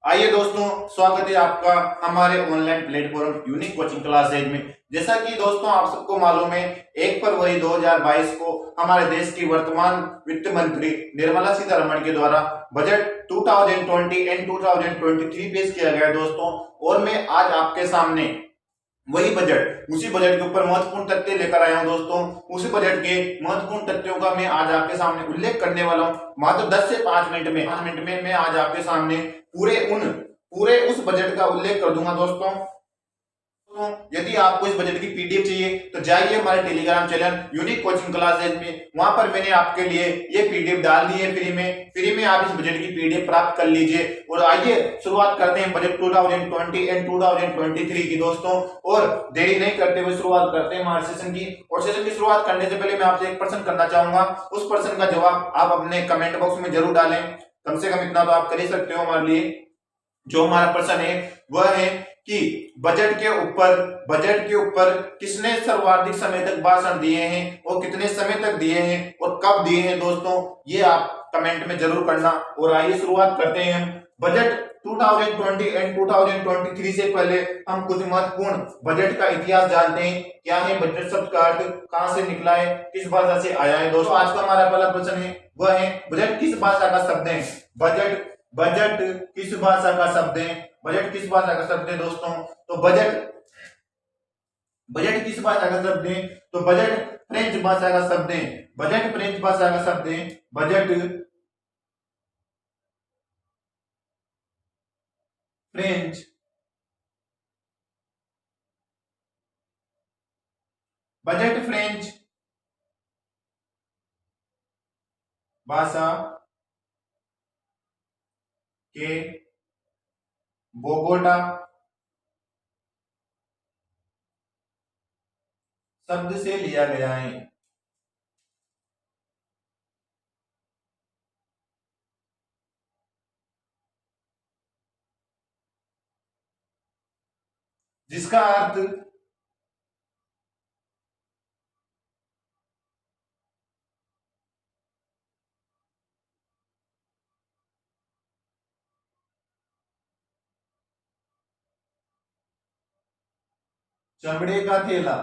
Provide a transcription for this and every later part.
आइए दोस्तों, स्वागत है आपका हमारे online platform unique coaching classes में। जैसा कि दोस्तों आप सबको मालूम है, 1 फरवरी 2022 को हमारे देश की वर्तमान वित्त मंत्री निर्मला सीतारमण के द्वारा बजट 2020 एंड 2023 पेश किया गया है दोस्तों। और मैं आज आपके सामने वही बजट, उसी बजट के ऊपर महत्वपूर्ण तथ्य लेकर आया हूं दोस्तों। उसी बजट के महत्वपूर्ण तथ्यों का मैं आज आपके सामने उल्लेख करने वाला हूं। मात्र 10 से 5 मिनट में 5 मिनट में मैं आज आपके सामने पूरे उस बजट का उल्लेख कर दूंगा दोस्तों। तो यदि आपको इस बजट की पीडीएफ चाहिए तो जाइए हमारे Telegram channel unique coaching classes में। वहां पर मैंने आपके लिए ये पीडीएफ डाल दी है फ्री में आप इस बजट की पीडीएफ प्राप्त कर लीजिए। और आइए शुरुआत करते हैं बजट 2020 एंड 2023 की दोस्तों। और देरी नहीं करते हुए शुरुआत करते हैं हमारे सेशन की। और सेशन की शुरुआत करने से पहले मैं आपसे एक प्रश्न करना चाहूंगा। उस प्रश्न का जवाब आप अपने कमेंट बॉक्स में जरूर डालें। कम से कम इतना तो आप कर ही सकते हो हमारे लिए। जो हमारा प्रश्न है वह है कि बजट के ऊपर किसने सर्वाधिक समय तक भाषण दिए हैं और कितने समय तक दिए हैं और कब दिए हैं दोस्तों, ये आप कमेंट में जरूर करना। और आइए शुरुआत करते हैं हम बजट 2020 एंड 2023 से पहले हम कुछ महत्वपूर्ण बजट का इतिहास जानते हैं। क्या है बजट शब्द का अर्थ, कहां से निकला है, किस भाषा से आया है दोस्तों। आज का हमारा पहला प्रश्न है वह है बजट किस भाषा का शब्द है। बजट किस भाषा का शब्द है। बजट किस भाषा का शब्द है दोस्तों। तो बजट किस भाषा का शब्द है। तो बजट फ्रेंच भाषा का शब्द है। बजट फ्रेंच भाषा का शब्द है। बजट फ्रेंच बजट फ्रेंच भाषा के बोगोटा शब्द से लिया गया है। जिसका अर्थ चमड़े का थैला।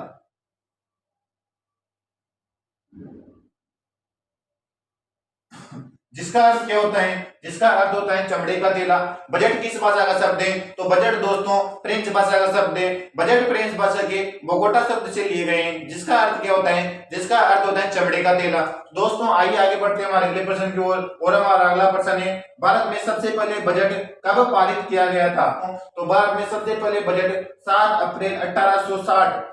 जिसका अर्थ क्या होता है। जिसका अर्थ होता है चमड़े का थैला। बजट किस भाषा का शब्द है। तो बजट दोस्तों फ्रेंच भाषा का शब्द है। बजट फ्रेंच भाषा के बोगोटा शब्द से लिए गए हैं। जिसका अर्थ क्या होता है। जिसका अर्थ होता है चमड़े का थैला। दोस्तों आइए आगे बढ़ते हैं हमारे अगले प्रश्न की ओर। और हमारा अगला प्रश्न है भारत में सबसे पहले बजट कब पारित किया गया था। तो भारत में सबसे पहले बजट 7 अप्रैल 1860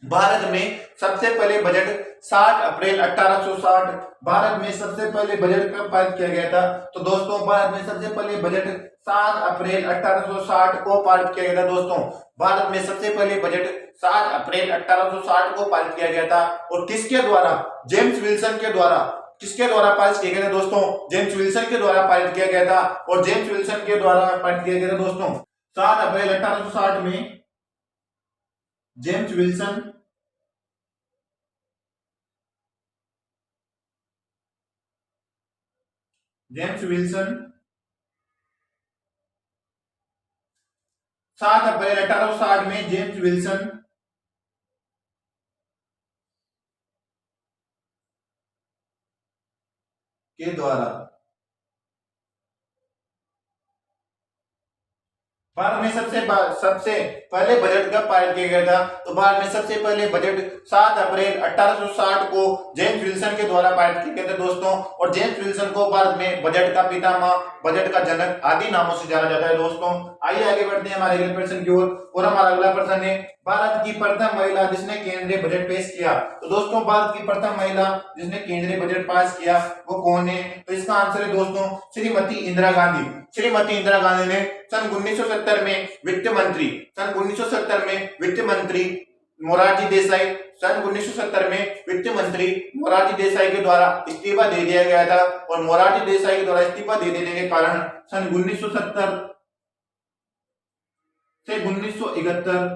भारत में सबसे पहले बजट 7 अप्रैल 1860 भारत में सबसे पहले बजट कब पारित किया गया था। तो दोस्तों भारत में सबसे पहले बजट 7 अप्रैल 1860 को पारित किया गया था दोस्तों। भारत में सबसे पहले बजट 7 अप्रैल 1860 को पारित किया गया था। और किसके द्वारा। जेम्स विल्सन के द्वारा। किसके द्वारा पारित किया गया था दोस्तों। जेम्स विल्सन के द्वारा पारित किया गया था। और जेम्स विल्सन के द्वारा पारित किया गया था दोस्तों 7 अप्रैल 1860 में जेम्स विल्सन 7 अप्रैल 1860 में जेम्स विल्सन के द्वारा भारत में सबसे पहले बजट कब पारित किया गया था। तो भारत में सबसे पहले बजट 7 अप्रैल 1860 को जेम्स विल्सन के द्वारा पारित किया गया था दोस्तों। और जेम्स विल्सन को भारत में बजट का पितामह, बजट का जनक आदि नामों से जाना जाता है दोस्तों। आइए आगे बढ़ते हैं हमारे अगले प्रश्न की ओर। और हमारा अगला प्रश्न है भारत की प्रथम महिला जिसने केंद्रीय बजट पेश किया। तो दोस्तों भारत की प्रथम महिला जिसने केंद्रीय बजट पास किया वो कौन है। तो इसका आंसर है दोस्तों श्रीमती इंदिरा गांधी। श्रीमती इंदिरा गांधी ने सन 1970 में वित्त मंत्री मोरारजी देसाई के द्वारा इस्तीफा दे दिया गया था। और मोरारजी देसाई के द्वारा इस्तीफा दे देने के कारण सन 1970 से 1971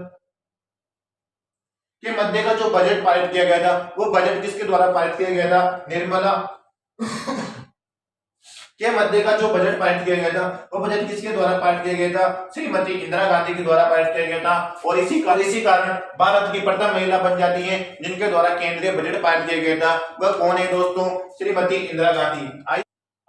के मध्य का जो बजट पारित किया गया था वो बजट किसके द्वारा पारित किया गया था। के मध्य का जो बजट पारित किया गया था वो बजट किसके द्वारा पारित किया गया था? श्रीमती इंदिरा गांधी के द्वारा पारित किया गया था। और इसी कारण भारत की प्रथम महिला बन जाती है जिनके द्वारा केंद्रीय बजट पारित किया गया था। वह कौन है दोस्तों? श्रीमती इंदिरा गांधी।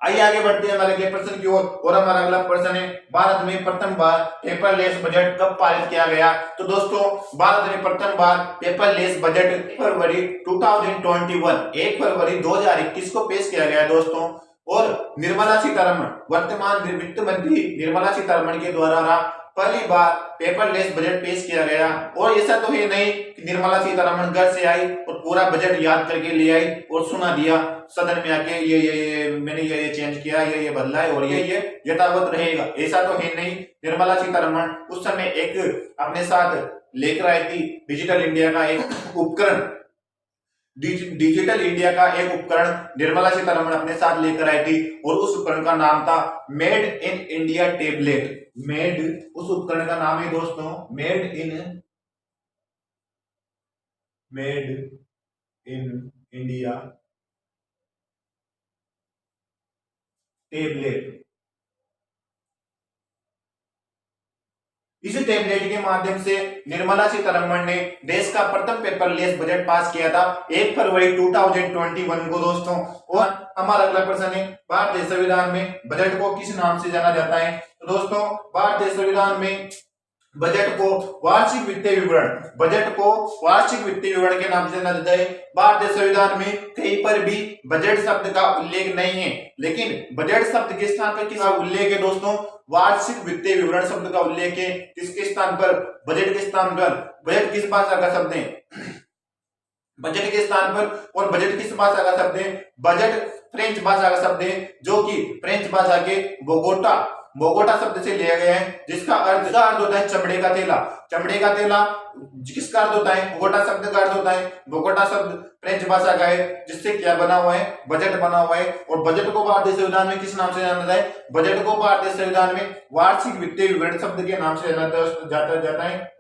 आइए आगे बढ़ते हैं हमारे अगले प्रश्न की ओर। और हमारा अगला प्रश्न है, भारत में प्रथम बार पेपरलेस बजट कब पारित किया गया? तो दोस्तों भारत में प्रथम बार पेपरलेस बजट फरवरी 2021 1 फरवरी 2021 को पेश किया गया दोस्तों। और निर्मला सीतारमण, वर्तमान वित्त मंत्री निर्मला सीतारमण के द्वारा पहली बार पेपरलेस बजट पेश किया गया। और ऐसा तो है नहीं कि निर्मला सीतारमण घर से आई और पूरा बजट याद करके ले आई और सुना दिया सदन में आके, ये मैंने ये चेंज किया, ये बदला है और ये यथावत रहेगा, ऐसा तो है नहीं। निर्मला सीतारमण उस समय एक अपने साथ लेकर आई थी डिजिटल इंडिया का एक उपकरण, डिजिटल इंडिया का एक उपकरण निर्मला सीतारमण अपने साथ लेकर आई थी और उस उपकरण का नाम था मेड इन इंडिया टेबलेट। उस उपकरण का नाम है दोस्तों मेड इन इंडिया टेबलेट। इस टेबलेट के माध्यम से निर्मला सीतारमण ने देश का प्रथम पेपरलेस बजट पास किया था 1 फरवरी 2021 को दोस्तों। और हमारा अगला प्रश्न है, भारतीय संविधान में बजट को किस नाम से जाना जाता है? तो दोस्तों भारतीय संविधान में बजट को वार्षिक वित्तीय विवरण के नाम से जाना जाता है। भारतीय संविधान में कहीं पर भी बजट शब्द का उल्लेख नहीं है, लेकिन बजट शब्द के स्थान पर किसका उल्लेख है दोस्तों? वार्षिक वित्तीय विवरण शब्द का उल्लेख है। किसके स्थान पर? बजट के स्थान पर। बजट किस भाषा का शब्द है? बजट के स्थान पर। और बजट किस भाषा का शब्द है? बजट फ्रेंच भाषा का शब्द है, जो कि फ्रेंच भाषा के बोगोटा शब्द से लिया गया है, जिसका अर्थ होता है चमड़े का थैला। चमड़े का थैला किसका अर्थ होता है? बोगोटा शब्द का अर्थ होता है। बोगोटा शब्द फ्रेंच भाषा का है, जिससे क्या बना हुआ है? बजट बना हुआ है। और बजट को भारतीय संविधान में किस नाम से जाना जाता है? बजट को भारतीय संविधान में वार्षिक वित्तीय विवरण शब्द के नाम से जाता है।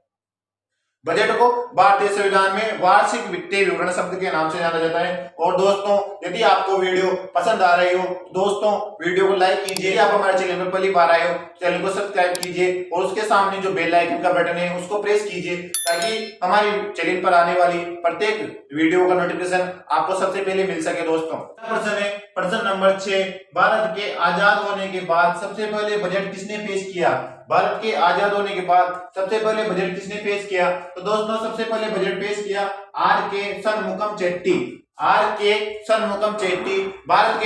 बजट को भारतीय संविधान में वार्षिक वित्तीय विवरण शब्द के नाम से जाना जाता है। और दोस्तों यदि आपको वीडियो पसंद आ रही हो दोस्तों वीडियो को लाइक कीजिए। यदि आप हमारे चैनल पर पहली बार आए हो चैनल को सब्सक्राइब कीजिए और उसके सामने जो बेल आइकन का बटन है उसको प्रेस कीजिए, ताकि हमारे चैनल पर आने वाली प्रत्येक वीडियो का नोटिफिकेशन आपको सबसे पहले मिल सके दोस्तों। प्रश्न है प्रश्न नंबर 6, भारत के आजाद होने के बाद सबसे पहले बजट किसने पेश किया? भारत के आजाद होने के बाद सबसे पहले बजट किसने पेश किया? तो दोस्तों सबसे पहले बजट पेश किया आर के सनमुखम चेट्टी। भारत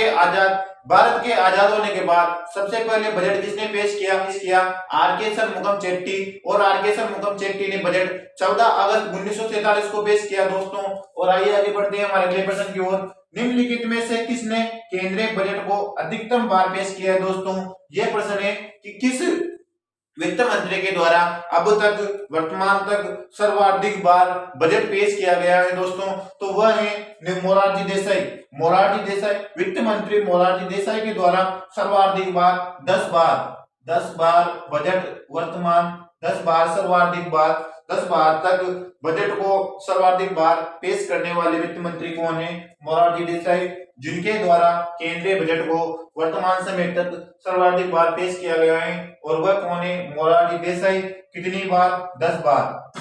के आजाद होने के बाद सबसे पहले बजट किसने पेश किया? आर के सनमुखम चेट्टी। और आर के सनमुखम चेट्टी ने बजट 14 अगस्त 1947 को पेश किया दोस्तों। और आइए आगे बढ़ते हैं हमारे अगले प्रश्न की ओर। निम्नलिखित में से किसने केंद्रीय बजट को अधिकतम बार पेश किया है दोस्तों? यह प्रश्न है कि किस वित्त मंत्री के द्वारा अब तक वर्तमान तक सर्वाधिक बार बजट पेश किया गया है दोस्तों? तो वह है मोरारजी देसाई। वित्त मंत्री मोरारजी देसाई के द्वारा सर्वाधिक बार 10 बार बजट वर्तमान 10 बार सर्वाधिक बार 10 बार तक बजट को सर्वाधिक बार पेश करने वाले वित्त मंत्री कौन है? मोरारजी देसाई, जिनके द्वारा केंद्रीय बजट को वर्तमान समय तक सर्वाधिक बार पेश किया गया है। और वह कौन है? मोरारजी देसाई। कितनी बार? 10 बार।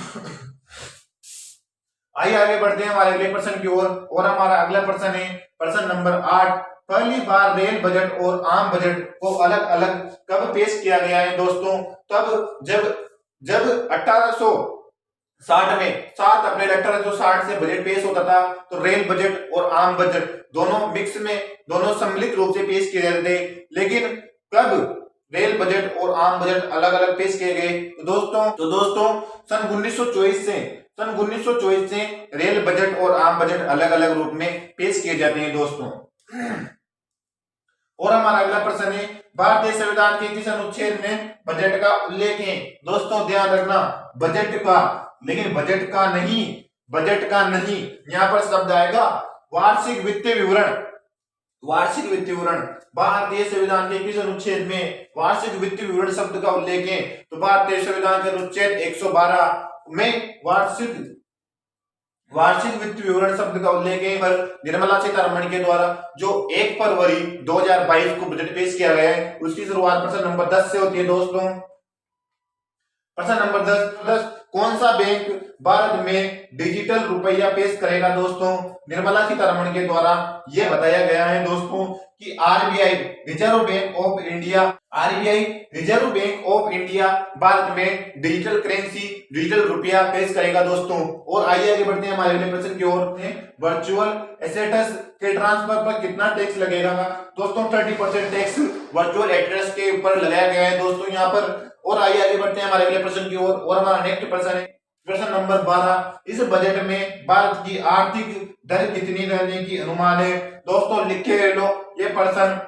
आइए आगे बढ़ते हैं हमारे अगले प्रश्न की ओर। और हमारा अगला प्रश्न है प्रश्न नंबर 8, पहली बार रेल बजट और आम बजट को अलग अलग कब पेश किया गया है दोस्तों? तब जब 1860 में 7 अप्रैल 1860 से बजट पेश होता था, तो रेल बजट और आम बजट दोनों मिक्स में दोनों सम्मिलित रूप से पेश किए जाते थे। लेकिन कब रेल बजट और आम बजट अलग अलग पेश किए गए? तो दोस्तों सन 1924 से रेल बजट और आम बजट अलग अलग रूप में पेश किए जाते हैं दोस्तों। और हमारा अगला प्रश्न है, भारतीय संविधान के किस अनुच्छेद में बजट का उल्लेख है? दोस्तों ध्यान रखना, बजट का, लेकिन बजट का नहीं, यहाँ पर शब्द आएगा वार्षिक वित्तीय विवरण। भारतीय संविधान के किस अनुच्छेद में वार्षिक वित्तीय विवरण शब्द का उल्लेख है? तो भारतीय संविधान के अनुच्छेद 112 में वार्षिक वार्षिक वित्त विवरण शब्द का उल्लेख है पर निर्मला सीतारमण के द्वारा जो 1 फरवरी 2022 को बजट पेश किया गया है उसकी शुरुआत प्रश्न नंबर 10 से होती है दोस्तों। प्रश्न नंबर 10, कौन सा बैंक भारत में डिजिटल रुपया पेश करेगा दोस्तों? निर्मला सीतारमण के द्वारा यह बताया गया है दोस्तों कि RBI reserve bank of India Bharat में डिजिटल करेंसी डिजिटल रुपया पेश करेगा दोस्तों। और आइए आगे बढ़ते हैं हमारे अगले प्रश्न की ओर। वर्चुअल एसेट्स के ट्रांसफर पर कितना टैक्स लगेगा दोस्तों? 30% टैक्स वर्चुअल एसेट्स के ऊपर लगाया गया है दोस्तों यहाँ पर। और आइए आगे बढ़ते हैं हमारे अगले प्रश्न की ओर। और हमारा नेक्स्ट प्रश्न है प्रश्न नंबर 12, इस बजट में भारत की आर्थिक दर कितनी रहने की अनुमान है? दोस्तों लिख के लो, ये प्रश्न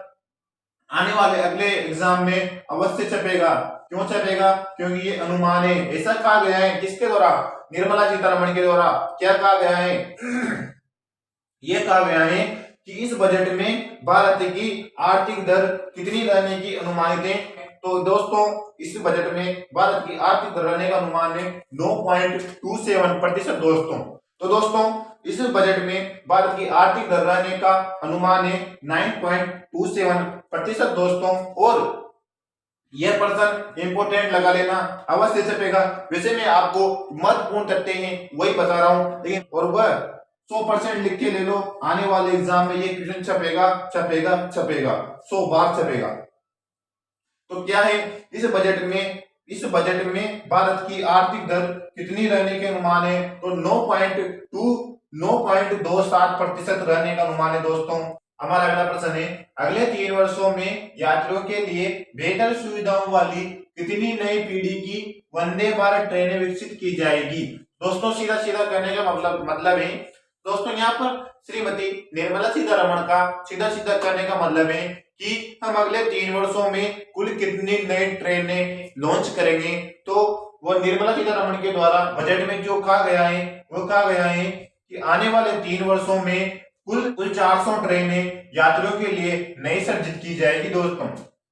आने वाले अगले एग्जाम में अवश्य छपेगा। क्यों छपेगा? क्योंकि ये अनुमान है। ऐसा कहा गया है किसके द्वारा? निर्मला सीतारमण के द्वारा। क्या कहा गया है? यह कहा गया है कि इस बजट में भारत की आर्थिक दर कितनी रहने की अनुमानित है। तो दोस्तों इस बजट में भारत की आर्थिक दर रहने का अनुमान है 9.27% दोस्तों। तो दोस्तों इस बजट में भारत की आर्थिक दर रहने का अनुमान है 9.27% दोस्तों। और यह प्रश्न इंपोर्टेंट लगा लेना, अवश्य छपेगा। वैसे मैं आपको महत्वपूर्ण तथ्य हैं वही बता रहा हूं, लेकिन और वह 100% लिख के ले लो, आने वाले एग्जाम में ये क्वेश्चन छपेगा 100 बार छपेगा। तो क्या है इस बजट में भारत की आर्थिक दर कितनी रहने के अनुमान है? तो 9.27% रहने का अनुमान है दोस्तों। हमारा अगला प्रश्न है, अगले 3 वर्षों में यात्रियों के लिए बेहतर सुविधाओं वाली कितनी नई पीढ़ी की वंदे भारत ट्रेनें विकसित की जाएगी? दोस्तों सीधा सीधा कहने का मतलब है दोस्तों यहाँ पर श्रीमती निर्मला सीतारमण का सीधा सीधा कहने का मतलब है कि हम अगले 3 वर्षों में कुल कितनी नई ट्रेनें लॉन्च करेंगे। तो वो निर्मला सीतारमण के द्वारा बजट में जो कहा गया है वो कहा गया है कि आने वाले 3 वर्षों में कुल 400 ट्रेनें यात्रियों के लिए नई सर्जित की जाएगी दोस्तों।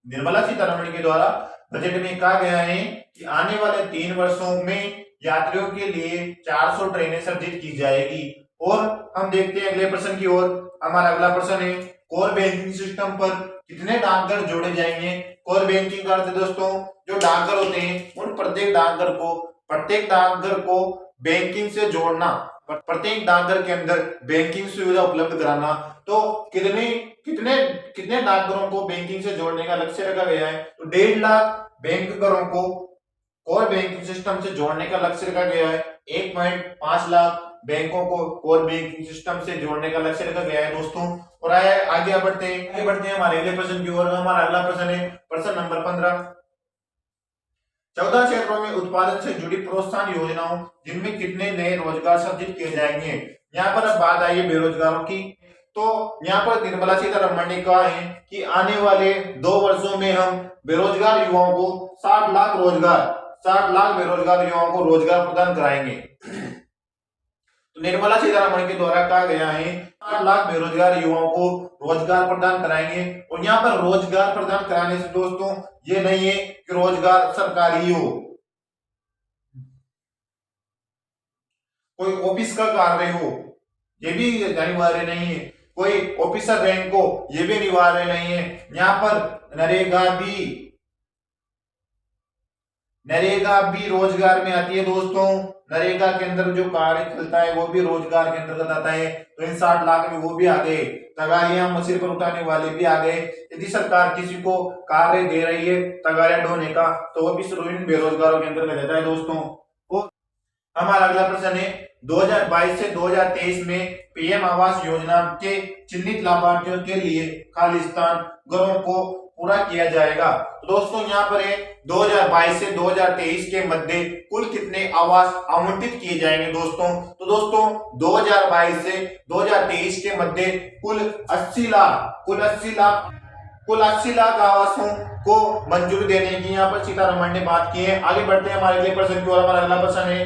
निर्मला सीतारमण के द्वारा बजट में कहा गया है कि आने वाले 3 वर्षों में यात्रियों के लिए 400 ट्रेनें सर्जित की जाएगी। और हम देखते हैं अगले प्रश्न की ओर। हमारा अगला प्रश्न है, कोर बैंकिंग सिस्टम पर कितने डाकघर जोड़े जाएंगे? कोर बैंकिंग का अर्थ दोस्तों जो डाकघर होते हैं उन प्रत्येक डाकघर को बैंकिंग से जोड़ना, प्रत्येक डाकघर के अंदर बैंकिंग सुविधा उपलब्ध कराना। तो कितने डाकघरों को बैंकिंग से जोड़ने का लक्ष्य रखा गया है? तो 1.5 लाख बैंकघरों को कोर बैंकिंग सिस्टम से जोड़ने का लक्ष्य रखा गया है। 1.5 लाख बैंकों को कोर बैंकिंग सिस्टम से जोड़ने का लक्ष्य रखा गया है दोस्तों। और आगे बढ़ते हैं हमारे अगले प्रश्न की ओर। हमारा अगला प्रश्न है प्रश्न नंबर 15, 14 क्षेत्रों में उत्पादन से जुड़ी प्रोत्साहन योजनाओं जिनमें कितने नए रोजगार सृजित किए जाएंगे? यहाँ पर अब बात आई है बेरोजगारों की। तो यहाँ पर निर्मला सीतारमण ने कहा है कि आने वाले 2 वर्षों में हम बेरोजगार युवाओं को 60 लाख बेरोजगार युवाओं को रोजगार प्रदान कराएंगे। तो निर्मला सीतारमण के द्वारा कहा गया है 60 लाख बेरोजगार युवाओं को रोजगार प्रदान कराएंगे। और यहाँ पर रोजगार प्रदान कराने से दोस्तों ये नहीं है कि रोजगार सरकारी हो, कोई ऑफिस का कार्य हो, ये भी अनिवार्य नहीं है। कोई ऑफिसर रैंक हो, ये भी अनिवार्य नहीं है। यहाँ पर नरेगा भी रोजगार में आती है दोस्तों। नरेगा के अंदर जो कार्य चलता है वो भी रोजगार के अंतर्गत आता है। तो इन 60 लाख में वो भी आ गए। तगारियां सिर पर उठाने वाले भी आ गए। यदि सरकार किसी को कार्य दे रही है तगारियां ढोने का तो वो भी इन बेरोजगारों के अंतर्गत आता है दोस्तों। और हमारा अगला प्रश्न है 2022 से 2023 में पीएम आवास योजना के चिन्हित लाभार्थियों के लिए खाली स्थान घरों को पूरा किया जाएगा। तो दोस्तों यहाँ पर है 2022 से 2023 के मध्य कुल कितने आवास आवंटित किए जाएंगे दोस्तों? तो दोस्तों 2022 से 2023 के मध्य कुल 80 लाख आवासों को मंजूरी देने की यहाँ पर सीतारमण ने बात की है। आगे बढ़ते हैं हमारे अगले प्रश्न की ओर। हमारा अगला प्रश्न है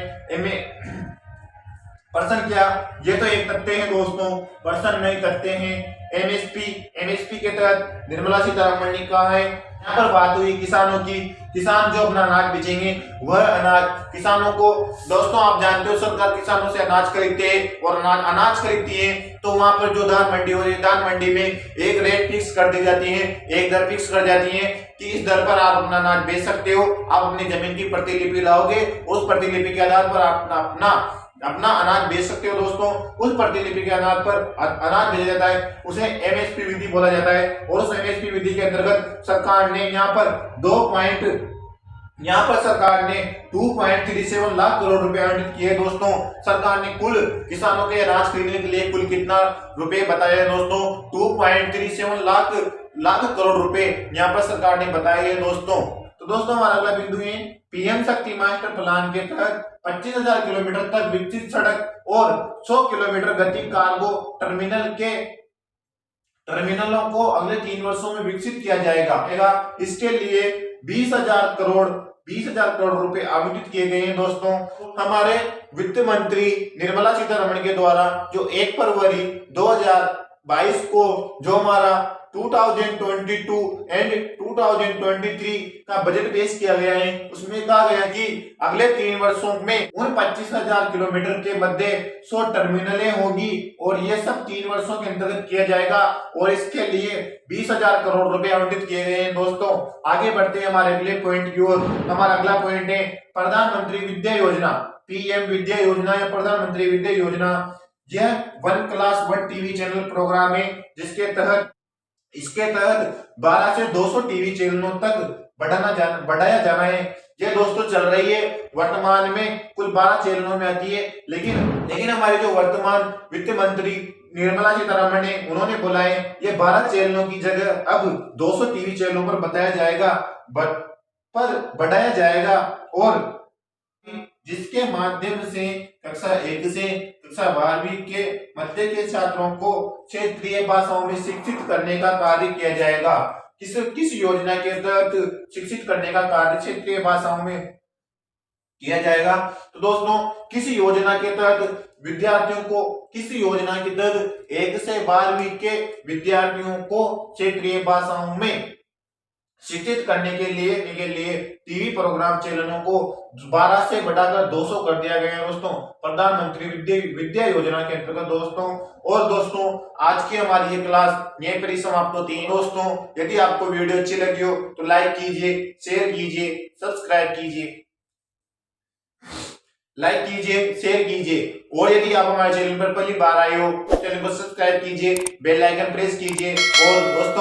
प्रश्न क्या? ये तो एक तथ्य है दोस्तों, प्रश्न नहीं करते हैं एमएसपी के तहत निर्मला सीतारमण ने कहा है। यहाँ पर बात हुई किसानों की। किसान जो अपना अनाज बेचेंगे वह अनाज किसानों को, दोस्तों आप जानते हो सरकार किसानों से अनाज खरीदते हैं और अनाज खरीदती है तो वहां पर जो धान मंडी हो रही है, धान मंडी में एक रेट फिक्स कर दी जाती है, एक दर फिक्स कर जाती है कि इस दर पर आप अपना अनाज बेच सकते हो। आप अपनी जमीन की प्रतिलिपि लाओगे, उस प्रतिलिपि के आधार पर आप अपना अनाज बेच सकते हो। दोस्तों उस प्रतिलिपि के आधार पर अनाज भेजा जाता है, उसे एमएसपी विधि बोला जाता है। और उस एमएसपी विधि के अंतर्गत सरकार ने यहाँ पर सरकार ने 2.37 लाख करोड़ रुपए आवंटित किए। दोस्तों सरकार ने कुल किसानों के अनाज खरीदने के लिए कुल कितना रुपए बताया है दोस्तों? 2.37 लाख करोड़ रुपए यहाँ पर सरकार ने बताया है दोस्तों। तो दोस्तों हमारा अगला बिंदु है पीएम शक्ति मास्टर प्लान के तहत 25,000 किलोमीटर तक विकसित सड़क और 100 किलोमीटर गति कार्गो टर्मिनलों को अगले 3 वर्षों में विकसित किया जाएगा। इसके लिए 20,000 करोड़ रुपए आवंटित किए गए हैं। दोस्तों हमारे वित्त मंत्री निर्मला सीतारमण के द्वारा जो 1 फरवरी 2022 को जो हमारा 2022 एंड 2023 का बजट पेश किया गया है, उसमें कहा गया कि अगले 3 वर्षों में उन 25,000 किलोमीटर के मध्य 100 टर्मिनलें होगी और ये सब 3 वर्षों के अंतर्गत किया जाएगा और इसके लिए 20,000 करोड़ रुपए आवंटित किए गए हैं। दोस्तों आगे बढ़ते हैं हमारे अगले पॉइंट की ओर। हमारा अगला पॉइंट है प्रधानमंत्री विद्या योजना, पीएम विद्या योजना या प्रधानमंत्री विद्या योजना। यह 1 क्लास 1 टीवी चैनल प्रोग्राम है इसके तहत 12 से 200 टीवी चैनलों तक बढ़ाया जाना है। ये दोस्तों चल रही है, वर्तमान में कुल 12 चैनलों में आती है, लेकिन हमारे जो वर्तमान वित्त मंत्री निर्मला सीतारमण ने उन्होंने बोला है ये 12 चैनलों की जगह अब 200 टीवी चैनलों पर बढ़ाया जाएगा और जिसके माध्यम से कक्षा 1 से कक्षा 12वीं के मध्य के छात्रों को क्षेत्रीय भाषाओं में शिक्षित करने का कार्य किया जाएगा। किस योजना के तहत शिक्षित करने का कार्य क्षेत्रीय भाषाओं में किया जाएगा? तो दोस्तों किस योजना के तहत 1 से 12वीं के विद्यार्थियों को क्षेत्रीय भाषाओं में शिक्षित करने के लिए टीवी प्रोग्राम चैनलों को 12 से बढ़ाकर 200 कर दिया गया है दोस्तों, प्रधानमंत्री विद्या योजना के अंतर्गत दोस्तों। और दोस्तों आज की हमारी ये क्लास यहीं पर ही समाप्त होती है। दोस्तों यदि आपको वीडियो अच्छी लगी हो तो लाइक कीजिए, शेयर कीजिए, सब्सक्राइब कीजिए, और यदि आप हमारे चैनल पर पहली बार आए हो चैनल को सब्सक्राइब कीजिए, बेल आइकन प्रेस कीजिए। और दोस्तों